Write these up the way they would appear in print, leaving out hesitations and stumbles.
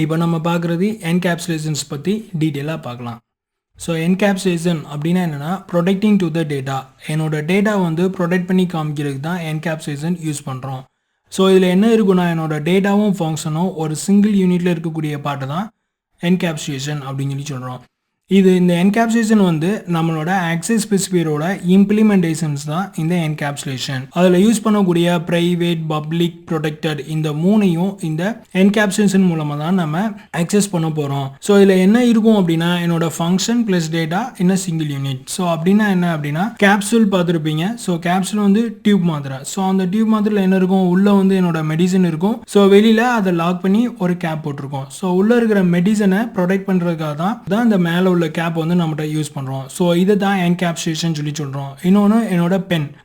இப்போ நம்ம பார்க்குறது என்கேப்சுலேஷன்ஸ் பற்றி டீட்டெயிலாக பார்க்கலாம். ஸோ என்கேப்சுலேஷன் அப்படின்னா என்னென்னா ப்ரொடெக்டிங் டு த டேட்டா. என்னோட டேட்டா வந்து ப்ரொடெக்ட் பண்ணி காமிக்கிறதுக்கு தான் என்கேப்சுலேஷன் யூஸ் பண்ணுறோம். ஸோ இதில் என்ன இருக்குன்னா என்னோட டேட்டாவும் ஃபங்க்ஷனும் ஒரு சிங்கிள் யூனிட்டில் இருக்கக்கூடிய பாட்டு தான் என்கேப்சுலேஷன் அப்படின்னு சொல்லி சொல்கிறோம். இந்த என்கேப்சுலேஷன் வந்து நம்மளோட ஆக்சஸ் ஸ்பெசிஃபையரோட இம்ப்ளிமெண்டேஷன்ஸ் தான் இந்த என்கேப்சுலேஷன். அதில் யூஸ் பண்ணக்கூடிய ப்ரைவேட், பப்ளிக், ப்ரொடெக்டட் இந்த மூணையும் இந்த என்கேப்சுலேஷன் மூலமாக தான் நம்ம ஆக்சஸ் பண்ண போகிறோம். ஸோ இதில் என்ன இருக்கும் அப்படின்னா என்னோட ஃபங்க்ஷன் ப்ளஸ் டேட்டா இன் சிங்கிள் யூனிட். ஸோ அப்படின்னா என்ன அப்படின்னா கேப்சூல் பார்த்துருப்பீங்க. ஸோ கேப்சூல் வந்து டியூப் மாத்திரை. ஸோ அந்த டியூப் மாத்திரையில் என்ன இருக்கும், உள்ளே வந்து என்னோட மெடிசன் இருக்கும். ஸோ வெளியில் அதை லாக் பண்ணி ஒரு கேப் போட்டிருக்கோம். ஸோ உள்ளே இருக்கிற மெடிசனை ப்ரொடெக்ட் பண்ணுறதுக்காக தான் இந்த மேலே உள்ள கேப் வந்து நம்மகிட்ட யூஸ் பண்றோம். ஸோ இதை தான் என்கேப்சுலேஷன் சொல்லி சொல்றோம். இன்னொன்று என்னோட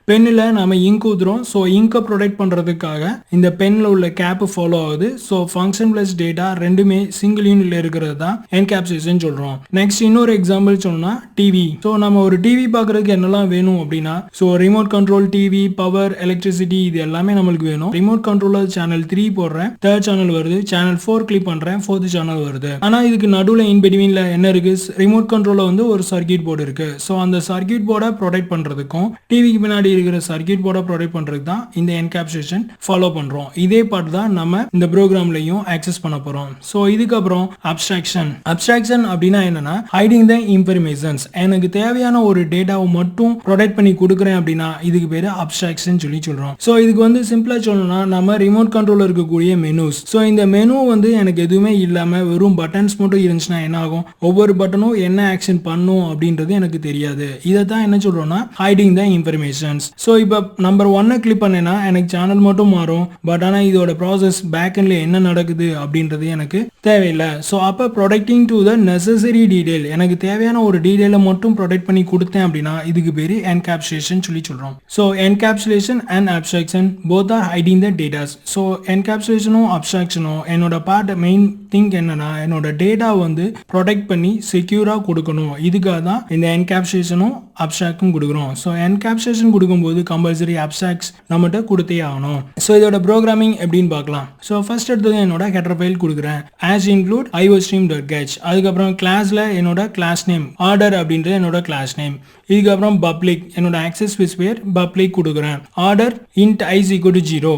பென்னில் நம்ம இங்க் ஊத்துறோம். ஸோ இங்கை ப்ரொடெக்ட் பண்றதுக்காக இந்த பென்ல உள்ள கேப் ஃபாலோ ஆகுது. ஸோ ஃபங்க்ஷன் பிளஸ் டேட்டா ரெண்டுமே சிங்கிள் யூனிட்ல இருக்கிறது தான் என்கேப்சுலேஷன் சொல்றோம். நெக்ஸ்ட் இன்னொரு எக்ஸாம்பிள் சொன்னா டிவி. ஸோ நம்ம ஒரு டிவி பார்க்கறதுக்கு என்னெல்லாம் வேணும் அப்படின்னா so remote control TV, power, electricity இது எல்லாமே நம்மளுக்கு வேணும். ரிமோட் கண்ட்ரோலர் சேனல் 3 போடுறேன், 3rd சேனல் வருது, சேனல் 4 கிளிக் பண்றேன், 4th சேனல் வருது. ஆனா இதுக்கு நடுவில் இன் பிட்வீன்ல என்ன இருக்கு, ரிமோட் கண்ட்ரோல்ல வந்து ஒரு சர்க்யூட் போர்டு இருக்கு. ஸோ அந்த சர்க்யூட் போர்டை ப்ரொடெக்ட் பண்றதுக்கும் டிவிக்கு பின்னாடி இருக்கிற சர்க்யூட் போர்டை ப்ரொடெக்ட் பண்றதுக்கு தான் இந்த என்கேப்சுலேஷன் ஃபாலோ பண்றோம். இதே பார்ட் தான் நம்ம இந்த ப்ரோக்ராம்லையும் ஆக்சஸ் பண்ண போறோம். ஸோ இதுக்கப்புறம் அப்ஸ்ட்ராக்ஷன். அப்ஸ்ட்ராக்ஷன் அப்படின்னா என்னன்னா ஹைடிங் த இன்ஃபர்மேஷன்ஸ். எனக்கு தேவையான ஒரு டேட்டாவை மட்டும் ப்ரொடெக்ட் பண்ணி கொடுக்குறேன் அப்படின்னா இதுக்கு பேரு அப்ஸ்ட்ராக்ஷன் சொல்லி சொல்றோம். ஸோ இதுக்கு வந்து சிம்பிளா சொல்லணும்னா நம்ம ரிமோட் கண்ட்ரோல்ல இருக்கக்கூடிய மெனுஸ். ஸோ இந்த மெனு வந்து எனக்கு எதுவுமே இல்லாம வெறும் பட்டன்ஸ் மட்டும் இருந்துச்சுன்னா என்ன ஆகும், ஒவ்வொரு பட்டனும் என்ன ஆக்ஷன் பண்ணும் அப்படின்றது எனக்கு தெரியாது. இதை தான் என்ன சொல்றோம்னா ஹைடிங் த இன்ஃபர்மேஷன்ஸ். ஸோ இப்போ நம்பர் 1 கிளிக் பண்ணேன்னா எனக்கு சேனல் மட்டும் மாறும். பட் ஆனால் இதோட ப்ராசஸ் பேக் எண்ட்ல என்ன நடக்குது அப்படின்றது எனக்கு தேவையில்லை. ஸோ அப்போ protecting to the necessary detail, எனக்கு தேவையான ஒரு டீடைலை மட்டும் ப்ரொடெக்ட் பண்ணி கொடுத்தேன் அப்படின்னா இதுக்கு பேரு என்கேப்சுலேஷன் சொல்லி சொல்றோம். So encapsulation and abstraction both are hiding the datas. So என்கேப்சுலேஷனும் அப்ஸ்ட்ராக்ஷனும் என்னோட பார்ட் மெயின் திங்க் என்னன்னா என்னோட டேட்டா வந்து ப்ரொடெக்ட் பண்ணி செக்யூரா கொடுக்கணும். இதுக்காக தான் இந்த என்கேப்சுலேஷனும் அப்ஸ்ட்ராக்டும் கொடுக்குறோம். ஸோ என்கேப்சுலேஷன் கொடுக்கும்போது கம்பல்சரி அப்ஸ்ட்ராக்ட்ஸ் நம்மகிட்ட கொடுத்தே ஆகணும். ஸோ இதோட ப்ரோக்ராமிங் எப்படின்னு பார்க்கலாம். ஸோ ஃபர்ஸ்ட் எடுத்தது என்னோட ஹெடர் ஃபைல் கொடுக்குறேன், as include iostream.h. அதுக்கப்புறம் கிளாஸ்ல என்னோட கிளாஸ் நேம் ஆர்டர் அப்படின்றது என்னோட கிளாஸ் நேம். இதுக்கப்புறம் பப்ளிக் என்னோட ஆக்சஸ் ஸ்பெசிஃபையர் பப்ளிக் கொடுக்குறேன். Order int i is equal to 0.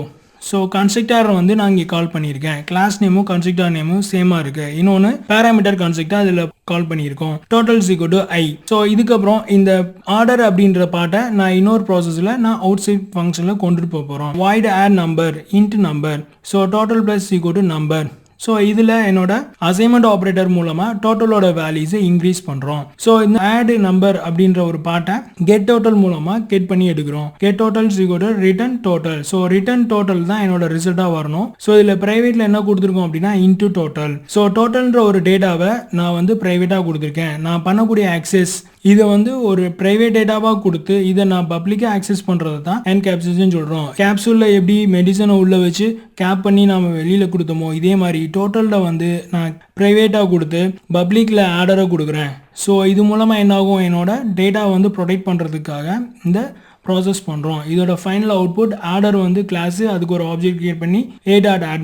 So constructor வந்து நான் இங்கே கால் பண்ணியிருக்கேன். கிளாஸ் நேமும் கன்ஸ்ட்ரக்டர் நேமும் சேமாக இருக்கு. இன்னொன்று பேராமீட்டர் கன்ஸ்ட்ரக்டர் அதில் கால் பண்ணியிருக்கோம். Total is equal to i. So இதுக்கப்புறம் இந்த ஆர்டர் அப்படின்ற பாட்டை நான் இன்னொரு ப்ராசஸில் நான் அவுட் சைட் ஃபங்க்ஷனில் கொண்டுட்டு போக போகிறோம். void add number int number. So total plus equal to number. So இதில் என்னோட அசைன்மெண்ட் ஆப்ரேட்டர் மூலமாக டோட்டலோட வேல்யூஸை இன்க்ரீஸ் பண்ணுறோம். ஸோ இந்த ஆட் நம்பர் அப்படின்ற ஒரு பாட்டை கெட் டோட்டல் மூலமாக கெட் பண்ணி எடுக்கிறோம். Get total equal to return total. So return total தான் என்னோட ரிசல்ட்டாக வரணும். ஸோ இதில் ப்ரைவேட்டில் என்ன கொடுத்துருக்கோம் அப்படின்னா இன்டு டோட்டல். ஸோ டோட்டல்ன்ற ஒரு டேட்டாவை நான் வந்து ப்ரைவேட்டாக கொடுத்துருக்கேன். நான் பண்ணக்கூடிய ஆக்சஸ் இதை வந்து ஒரு பிரைவேட் டேட்டாவாக கொடுத்து இதை நான் பப்ளிக்காக ஆக்சஸ் பண்ணுறது தான் என்கேப்சுலேஷன் சொல்கிறோம். கேப்சூலில் எப்படி மெடிசனை உள்ளே வச்சு கேப் பண்ணி நம்ம வெளியில் கொடுத்தோமோ இதே மாதிரி டோட்டலில் வந்து நான் ப்ரைவேட்டாக கொடுத்து பப்ளிக்கில் ஆர்டரை கொடுக்குறேன். ஸோ இது மூலமாக என்ன ஆகும், என்னோட டேட்டா வந்து ப்ரொடெக்ட் பண்ணுறதுக்காக இந்த ப்ராசஸ் பண்ணுறோம். இதோட ஃபைனல் அவுட்புட் ஆர்டர் வந்து கிளாஸு, அதுக்கு ஒரு ஆப்ஜெக்ட் கிரியேட் பண்ணி a.add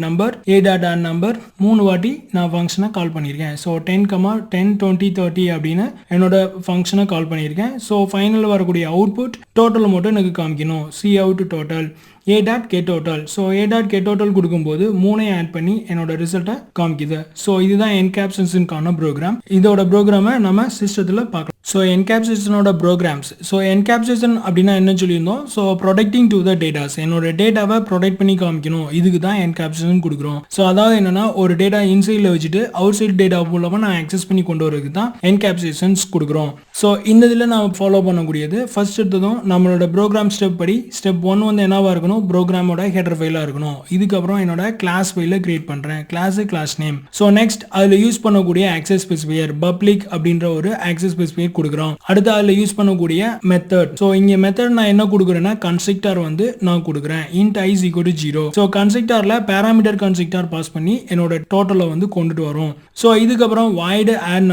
number 3 வாட்டி நான் ஃபங்க்ஷனை கால் பண்ணியிருக்கேன். ஸோ 10, 10, 20, 30 அப்படின்னு என்னோட ஃபங்க்ஷனை கால் பண்ணியிருக்கேன். ஸோ ஃபைனல் வரக்கூடிய அவுட்புட் டோட்டல் மட்டும் எனக்கு காமிக்கணும். C out total a.getTotal. So a.getTotal கொடுக்கும்போது 3 ஆட் பண்ணி என்னோட ரிசல்ட்டை காமிக்குது. ஸோ இதுதான் என்கேப்சுலேஷனுக்கான ப்ரோக்ராம். இதோட ப்ரோக்ராமை நம்ம சிஸ்டத்தில் பார்க்கலாம். ஸோ என்கேப்சுலேஷனோட ப்ரோக்ராம்ஸ். ஸோ என்கேப்சுலேஷன் அப்படின்னா என்ன சொல்லியிருந்தோம், so protecting to the datas, என்னோட டேட்டாவை ப்ரொடெக்ட் பண்ணி காமிக்கணும். இதுக்கு தான் என்கேப்சுலேஷன் கொடுக்குறோம். ஸோ அதாவது என்னன்னா ஒரு டேட்டா இன்சைடில் வச்சுட்டு அவுட் சைட் டேட்டா மூலமாக நான் ஆக்சஸ் பண்ணி கொண்டு வரதுக்கு தான் என்கேப்சுலேஷன்ஸ் கொடுக்குறோம். ஸோ இந்த இதில் நான் ஃபாலோ பண்ணக்கூடியது ஃபர்ஸ்ட் எடுத்ததும் நம்மளோட ப்ரோக்ராம் ஸ்டெப் படி ஸ்டெப் 1 வந்து என்னவா இருக்கணும், ப்ரோக்ராமோட ஹெடர் ஃபைலாக இருக்கணும். இதுக்கப்புறம் என்னோட கிளாஸ் ஃபைலை கிரியேட் பண்ணுறேன். Class name. ஸோ நெக்ஸ்ட் அதில் யூஸ் பண்ணக்கூடிய ஆக்சஸ் ஸ்பெசிஃபையர் பப்ளிக் அப்படின்ற ஒரு ஆக்சஸ் ஸ்பெசிஃபையர் கொடுக்குறோம். அடுத்து அதில் யூஸ் பண்ணக்கூடிய மெத்தட். ஸோ இங்கே மெத்தட் நான் என்ன கொடுக்குறேன்னா கன்ஸ்ட்ரக்டர் வந்து நான் கொடுக்குறேன் int I is equal to 0. So கன்ஸ்ட்ரக்டரில் பேராமீட்டர் கன்ஸ்ட்ரக்டர் பாஸ் பண்ணி என்னோட டோட்டலை வந்து கொண்டுட்டு வரும். ஸோ இதுக்கப்புறம் void add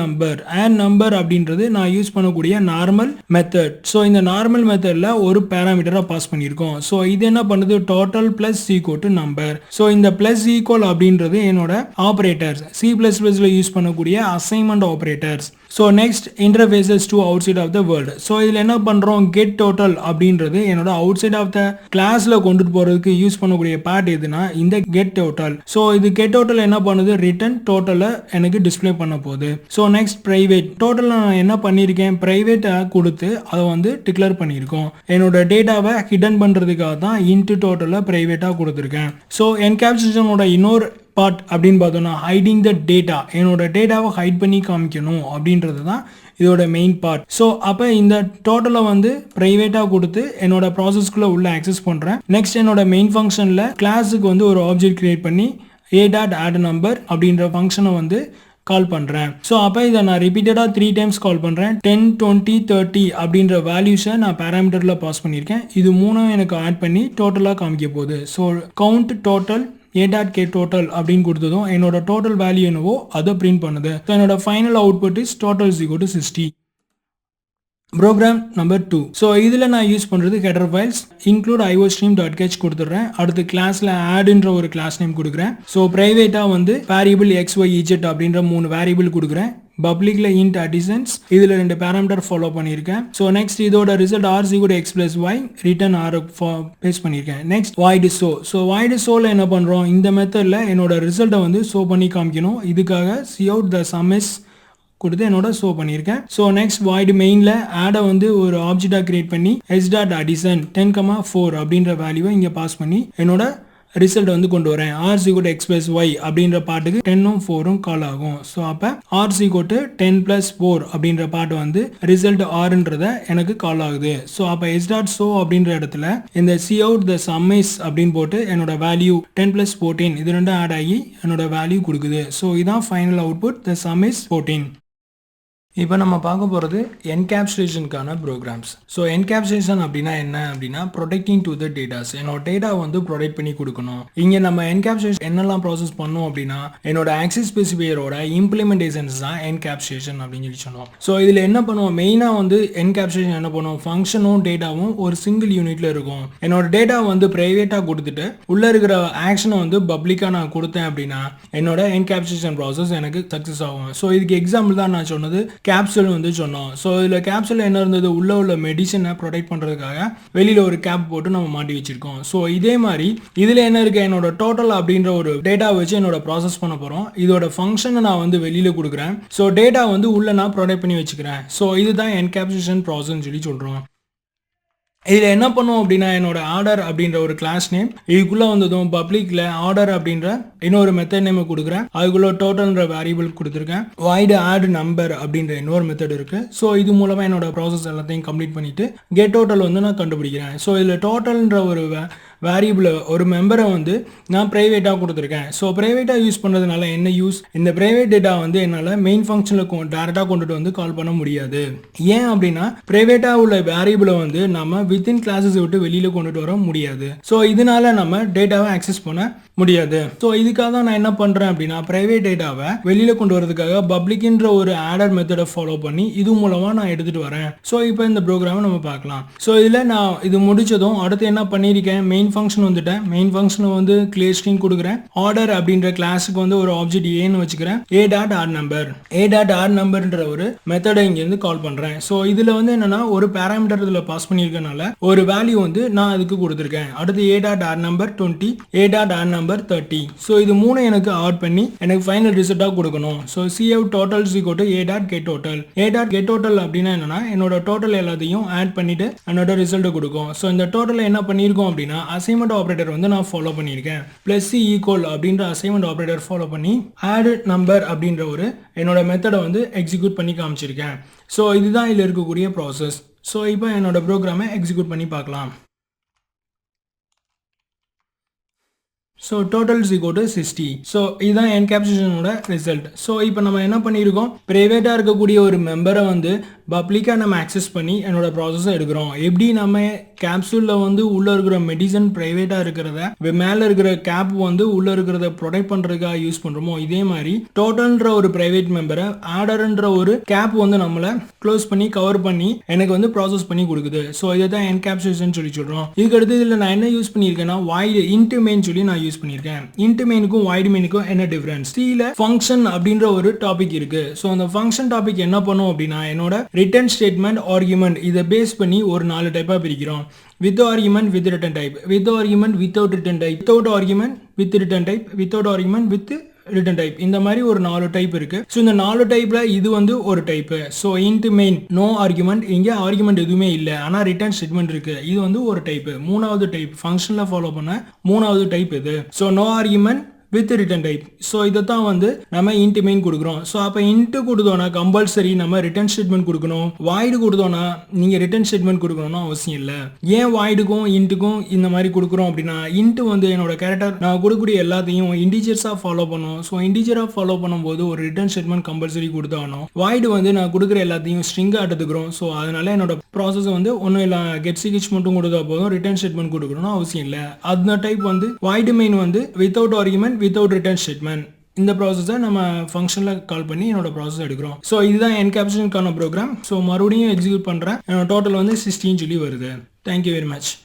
number அப்படின்றது நான் யூஸ் பண்ணக்கூடிய நார்மல் மெத்தட். ஸோ இந்த நார்மல் மெத்தடில் ஒரு பேராமீட்டரை பாஸ் பண்ணியிருக்கோம். ஸோ இது என்ன பண்ணுது total plus equal to number. So இந்த பிளஸ் ஈக்குவல் அப்படின்றது என்னோட ஆப்ரேட்டர்ஸ் C++ல யூஸ் பண்ணக்கூடிய assignment operators. So next interfaces to outside of the world. So இதில் என்ன பண்ணுறோம் கெட் டோட்டல் அப்படின்றது என்னோட அவுட் சைட் ஆஃப் த கிளாஸில் கொண்டுட்டு போகிறதுக்கு யூஸ் பண்ணக்கூடிய பார்ட் எதுனா இந்த கெட் டோட்டல். ஸோ இது கெட் டோட்டல் என்ன பண்ணுது ரிட்டன் டோட்டலை எனக்கு டிஸ்பிளே பண்ண போகுது. ஸோ நெக்ஸ்ட் பிரைவேட் டோட்டல் நான் என்ன பண்ணியிருக்கேன் பிரைவேட்டை கொடுத்து அதை வந்து டிக்ளேர் பண்ணியிருக்கோம். என்னோட டேட்டாவை ஹிடன் பண்ணுறதுக்காக தான் இன்ட்டு டோட்டலை பிரைவேட்டாக கொடுத்துருக்கேன். ஸோ என்கேப்சுலேஷனோட இன்னொரு பார்ட் அப்படின்னு பார்த்தோம்னா ஹைடிங் த டேட்டா. என்னோட டேட்டாவை ஹைட் பண்ணி காமிக்கணும் அப்படின்றது தான் இதோட மெயின் பார்ட். ஸோ அப்போ இந்த டோட்டலை வந்து ப்ரைவேட்டாக கொடுத்து என்னோட ப்ராசஸ்க்குள்ளே உள்ள ஆக்சஸ் பண்ணுறேன். நெக்ஸ்ட் என்னோட மெயின் ஃபங்க்ஷனில் கிளாஸுக்கு வந்து ஒரு ஆப்ஜெக்ட் கிரியேட் பண்ணி a.add number அப்படின்ற ஃபங்க்ஷனை வந்து கால் பண்ணுறேன். ஸோ அப்போ இதை நான் ரிப்பீட்டடாக 3 டைம்ஸ் கால் பண்ணுறேன். 10, 20, 30 அப்படின்ற வேல்யூஸை நான் பேராமீட்டரில் பாஸ் பண்ணியிருக்கேன். இது மூணும் எனக்கு ஆட் பண்ணி டோட்டலாக காமிக்க போகுது. ஸோ கவுண்ட் டோட்டல் a.getTotal அப்படின்னு கொடுத்ததும் என்னோட டோட்டல் வேல்யூ என்னவோ அதை பிரிண்ட் பண்ணுது. ஸோ என்னோட final output is total is equal to 60. Program number 2. So இதில் நான் யூஸ் பண்ணுறது ஹெடர் ஃபைல்ஸ் include iostream.h கொடுத்துட்றேன். அடுத்து கிளாஸில் ஆட்ன்ற ஒரு கிளாஸ் நேம் கொடுக்குறேன். ஸோ ப்ரைவேட்டாக வந்து வேரியபிள் xyz அப்படின்ற 3 வேரியபிள் கொடுக்குறேன். பப்ளிக்ல int additions இதில் 2 பேராமீட்டர் ஃபாலோ பண்ணியிருக்கேன். ஸோ நெக்ஸ்ட் இதோட result r equal to x plus y return r pass பண்ணியிருக்கேன். Next void show. So void showல என்ன பண்ணுறோம் இந்த மெத்தடில் என்னோட ரிசல்ட்டை வந்து ஷோ பண்ணி காமிக்கணும். இதுக்காக cout the sum is கொடுத்து என்னோட ஷோ பண்ணியிருக்கேன். ஸோ நெக்ஸ்ட் void மெயினில் ஆடை வந்து ஒரு ஆப்ஜெக்டாக கிரியேட் பண்ணி h.addition 10,4 அப்படின்ற வேல்யூவை இங்கே பாஸ் பண்ணி என்னோட ரிசல்ட் வந்து கொண்டு வரேன். r equal to x plus y அப்படின்ற பாட்டுக்கு 10ம் 4ம் கால் ஆகும். ஸோ அப்போ r equal to 10 plus 4 அப்படின்ற பாட்டு வந்து ரிசல்ட் rன்றத எனக்கு கால் ஆகுது. ஸோ அப்போ h.show அப்படின்ற இடத்துல இந்த cout the sum is அப்படின்னு போட்டு என்னோட வேல்யூ 10 plus 14 இது ரெண்டும் ஆட் ஆகி என்னோட வேல்யூ கொடுக்குது. ஸோ இதான் final output the sum is 14. இப்போ நம்ம பார்க்க போகிறது என்கேப்சுலேஷனுக்கான ப்ரோக்ராம்ஸ். ஸோ என்கேப்சுலேஷன் அப்படின்னா என்ன அப்படின்னா ப்ரொடெக்டிங் டு த டேட்டாஸ். என்னோட டேட்டா வந்து ப்ரொடெக்ட் பண்ணி கொடுக்கணும். இங்கே நம்ம என்கேப்சுலேஷன் என்னெல்லாம் ப்ராசஸ் பண்ணோம் அப்படின்னா என்னோட ஆக்சஸ் ஸ்பெசிஃபையரோட இம்ப்ளிமெண்டேஷன்ஸ் தான் என்கேப்சுலேஷன் அப்படின்னு சொல்லி சொன்னோம். ஸோ இதில் என்ன பண்ணுவோம் மெயினாக வந்து என்கேப்சுலேஷன் என்ன பண்ணுவோம் ஃபங்க்ஷனும் டேட்டாவும் ஒரு சிங்கிள் யூனிட்ல இருக்கும். என்னோட டேட்டா வந்து ப்ரைவேட்டாக கொடுத்துட்டு உள்ளே இருக்கிற ஆக்ஷனை வந்து பப்ளிக்காக நான் கொடுத்தேன் அப்படின்னா என்னோட என்கேப்சுலேஷன் ப்ராசஸ் எனக்கு சக்ஸஸ் ஆகும். ஸோ இதுக்கு எக்ஸாம்பிள் தான் நான் சொன்னது கேப்சூல் வந்து சொன்னோம். ஸோ இதில் கேப்சூல் என்ன இருந்தது உள்ள மெடிசனை ப்ரொடெக்ட் பண்ணுறதுக்காக வெளியில் ஒரு கேப் போட்டு நம்ம மாட்டி வச்சிருக்கோம். ஸோ இதே மாதிரி இதில் என்ன இருக்கு என்னோட டோட்டல் அப்படின்ற ஒரு டேட்டா வச்சு என்னோட ப்ராசஸ் பண்ண போகிறோம். இதோட ஃபங்க்ஷனை நான் வந்து வெளியில் கொடுக்குறேன். ஸோ டேட்டா வந்து உள்ள நான் ப்ரொடெக்ட் பண்ணி வச்சுக்கிறேன். ஸோ இதுதான் என்கேப்சுலேஷன் ப்ராசஸ்ன்னு சொல்லி சொல்கிறோம். இதில் என்ன பண்ணுவோம் அப்படின்னா என்னோட ஆர்டர் அப்படின்ற ஒரு கிளாஸ் நேம் இதுக்குள்ளே வந்ததும் பப்ளிக்கில் ஆர்டர் அப்படின்ற இன்னொரு மெத்தட் நேம் கொடுக்குறேன். அதுக்குள்ள டோட்டல்ன்ற வேரியபிள் கொடுத்துருக்கேன். void add number அப்படின்ற இன்னொரு மெத்தட் இருக்கு. ஸோ இது மூலமாக என்னோட ப்ராசஸ் எல்லாத்தையும் கம்ப்ளீட் பண்ணிட்டு கெட் டோட்டல் வந்து நான் கண்டுபிடிக்கிறேன். ஸோ இதில் டோட்டல்ன்ற ஒரு வேரியபிள் ஒரு மெம்பரை வந்து நான் ப்ரைவேட்டாக கொடுத்துருக்கேன். ஸோ ப்ரைவேட்டாக யூஸ் பண்ணுறதுனால என்ன யூஸ் இந்த ப்ரைவேட் டேட்டா வந்து என்னால் மெயின் ஃபங்க்ஷனில் டேரெக்டாக கொண்டுட்டு வந்து கால் பண்ண முடியாது. ஏன் அப்படின்னா ப்ரைவேட்டாக உள்ள வேரியபிளை வந்து நம்ம வித்தின் கிளாஸஸ் விட்டு வெளியில் கொண்டுட்டு வர முடியாது. ஸோ இதனால நம்ம டேட்டாவை ஆக்சஸ் பண்ண முடியாது. ஸோ இதுக்காக தான் நான் என்ன பண்ணுறேன் அப்படின்னா ப்ரைவேட் டேட்டாவை வெளியில் கொண்டு வரதுக்காக பப்ளிக்ன்ற ஒரு ஆடர் மெத்தடை ஃபாலோ பண்ணி இது மூலமாக நான் எடுத்துகிட்டு வரேன். ஸோ இப்போ இந்த ப்ரோக்ராமை நம்ம பார்க்கலாம். ஸோ இதில் நான் இது முடிச்சதும் அடுத்து என்ன பண்ணியிருக்கேன் மெயின் ஃபங்க்ஷன் வந்துட்டேன். மெயின் ஃபங்க்ஷனை வந்து கிளியர் ஸ்ட்ரிங் கொடுக்குறேன். ஆர்டர் அப்படின்ற கிளாஸுக்கு வந்து ஒரு ஆப்ஜெக்ட் ஏன்னு வச்சுக்கிறேன். a.add numberன்ற ஒரு மெத்தடை இங்கேருந்து கால் பண்ணுறேன். ஸோ இதில் வந்து என்னன்னா ஒரு பேராமீட்டர் இதில் பாஸ் பண்ணியிருக்கனால ஒரு வேல்யூ வந்து நான் அதுக்கு கொடுத்துருக்கேன். அடுத்து a.add number 20 a.add number 30. So இது மூணு எனக்கு ஆட் பண்ணி எனக்கு ஃபைனல் ரிசல்ட்டாக கொடுக்கணும். So cout total is equal to a.getTotal. a.getTotal அப்படின்னா என்னன்னா என்னோட டோட்டல் எல்லாத்தையும் ஆட் பண்ணிட்டு என்னோட ரிசல்ட்டை கொடுக்கும். ஸோ இந்த டோட்டல் என்ன பண்ணியிருக்கோம் அப்படின்னா அசைன்மெண்ட் ஆபரேட்டர் வந்து நான் ஃபாலோ பண்ணியிருக்கேன். பிளஸ் சி ஈக்குவல் அப்படின்ற அசைன்மெண்ட் ஆபரேட்டர் ஃபாலோ பண்ணி ஆட் நம்பர் அப்படின்ற ஒரு என்னோட மெத்தடை வந்து எக்ஸிக்யூட் பண்ணி காமிச்சிருக்கேன். ஸோ இதுதான் இதில் இருக்கக்கூடிய ப்ராசஸ். ஸோ இப்போ என்னோட ப்ரோக்ராமை எக்ஸிக்யூட் பண்ணி பார்க்கலாம். So total is equal to 60. So இதுதான் encapsulation ஓட result. So இப்போ நம்ம என்ன பண்ணியிருக்கோம், private இருக்கக்கூடிய ஒரு மெம்பரை வந்து பப்ளிக்கா நம்ம access பண்ணி என்னோட ப்ராசஸை எடுக்கிறோம். எப்படி நம்ம கேப்சூல்ல வந்து உள்ள இருக்கிற மெடிசன் பிரைவேட்டா இருக்கிறத மேல இருக்கிற கேப் வந்து உள்ள இருக்கிறத ப்ரொடெக்ட் பண்றதுக்காக யூஸ் பண்றோமோ, இதே மாதிரி டோட்டல்ன்ற ஒரு பிரைவேட் மெம்பரை ஆர்டர்ன்ற ஒரு கேப் வந்து நம்மள க்ளோஸ் பண்ணி கவர் பண்ணி எனக்கு வந்து ப்ராசஸ் பண்ணி கொடுக்குது. ஸோ இதை தான் என்கேப்சுலேஷன் சொல்லி சொல்றோம். இதுக்கு அடுத்து இதில் நான் என்ன யூஸ் பண்ணியிருக்கேன்னா வாய்டு இன்ட் மெயின் சொல்லி நான் யூஸ் பண்ணியிருக்கேன். இன்ட் மெயினுக்கும் வாய்டு மெயினுக்கும் என்ன டிஃபரன்ஸ்? சில ஃபங்க்ஷன் அப்படின்ற ஒரு டாபிக் இருக்கு. ஸோ அந்த ஃபங்க்ஷன் டாபிக் என்ன பண்ணும் அப்படின்னா என்னோட ரிட்டர்ன் ஸ்டேட்மெண்ட் ஆர்குமெண்ட் இதை பேஸ் பண்ணி ஒரு 4 டைப்பா பிரிக்கிறோம். With argument with return type, with argument without return type, without argument with return type, without argument with return type. இந்த மாதிரி ஒரு 4 டைப் இருக்கு. ஸோ இந்த 4 டைப்ல இது வந்து ஒரு type. So int main no argument, இங்கே ஆர்குமெண்ட் எதுவுமே இல்லை, ஆனால் ரிட்டர்ன் ஸ்டேட்மெண்ட் இருக்கு. இது வந்து ஒரு டைப். மூணாவது டைப் ஃபங்க்ஷன்ல ஃபாலோ பண்ண மூணாவது டைப் இது. So no argument with return type. So இதை தான் வந்து நம்ம இன்ட் மெயின் கொடுக்குறோம். ஸோ அப்போ இன்ட் கொடுத்தோன்னா கம்பல்சரி நம்ம ரிட்டர்ன் ஸ்டேட்மெண்ட் கொடுக்கணும். வாய்டு கொடுத்தோன்னா நீங்கள் ரிட்டர்ன் ஸ்டேட்மெண்ட் கொடுக்கணும்னு அவசியம் இல்லை. ஏன் வாய்டுக்கும் இன்ட்டுக்கும் இந்த மாதிரி கொடுக்குறோம் அப்படின்னா இன்ட் வந்து என்னோட கேரக்டர் நான் கொடுக்கக்கூடிய எல்லாத்தையும் இன்டிஜர்ஸாக ஃபாலோ பண்ணும். ஸோ இன்டிஜராக ஃபாலோ பண்ணும்போது ஒரு ரிட்டர்ன் ஸ்டேட்மெண்ட் கம்பல்சரி கொடுத்தாகணும். வாய்டு வந்து நான் கொடுக்குற எல்லாத்தையும் ஸ்ட்ரிங்காக எடுத்துக்கிறோம். ஸோ அதனால என்னோட ப்ராசஸ் வந்து ஒன்றும் இல்லை கெட்ஸி கிச் மட்டும் கொடுத்தா போதும், ரிட்டர்ன் ஸ்டேட்மெண்ட் கொடுக்கணும்னு அவசியம் இல்லை. அந்த டைப் வந்து வாய்டு மெயின் வந்து without argument without return statement. இந்த ப்ராசஸை நம்ம ஃபங்க்ஷனில் கால் பண்ணி என்னோட ப்ராசஸ் எடுக்கிறோம். ஸோ இதுதான் என்கேப்சுலேஷனுக்கான ப்ரோக்ராம். ஸோ மறுபடியும் எக்ஸிக்யூட் பண்ணுறேன். என்னோட டோட்டல் வந்து 16 சொல்லி வருது. Thank you very much.